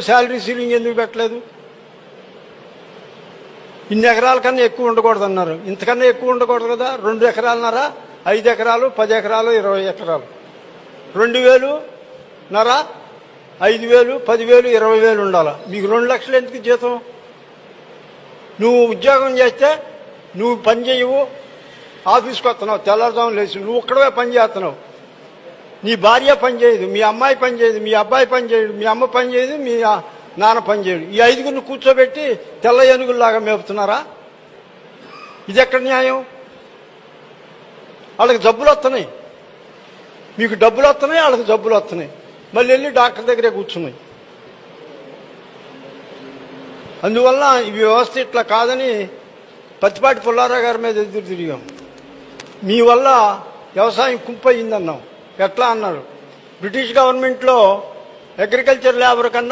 Salary ceiling ఎందుకు పెట్టలేదు? ఇన్ని ఎకరాల కన్నా ఎక్కువ ఉండకూడదు అన్నారు. ఇంతకన్నా ఎక్కువ ఉండకూడదు కదా. 2 ఎకరాలన్నర, 5 ఎకరాలు, 10 ఎకరాలు, 20 ఎకరాలు, 2,000 5,000, 10,000, 20,000 ఉండాలి. మీకు 2 లక్షలు ఎందుకు జీతం? నువ్వు ఉద్యోగం చేస్తే నువ్వు పని చేయవు, ఆఫీస్కి వస్తున్నావు, తెల్లారుజామున లేచి నువ్వు ఒక్కడవే పని చేస్తున్నావు. నీ భార్య పని చేయదు, మీ అమ్మాయి పని చేయదు, మీ అబ్బాయి పని చేయడు, మీ అమ్మ పని చేయదు, మీ నాన్న పని చేయడు. ఈ 5గురిని కూర్చోబెట్టి తెల్ల ఏనుగుల్లాగా మేపుతున్నారా? ఇది ఎక్కడ న్యాయం? వాళ్ళకి జబ్బులు వస్తున్నాయి, మీకు డబ్బులు వస్తున్నాయి, వాళ్ళకి జబ్బులు వస్తున్నాయి, మళ్ళీ వెళ్ళి డాక్టర్ దగ్గరే కూర్చున్నాయి. అందువల్ల ఈ వ్యవస్థ ఇట్లా కాదని పత్తిపాటి పుల్లారావు గారి మీద ఎదురు తిరిగాం. మీ వల్ల వ్యవసాయం కుంపయిందన్నాం. ఎట్లా అన్నారు? బ్రిటిష్ గవర్నమెంట్లో అగ్రికల్చర్ లేబర్ కన్నా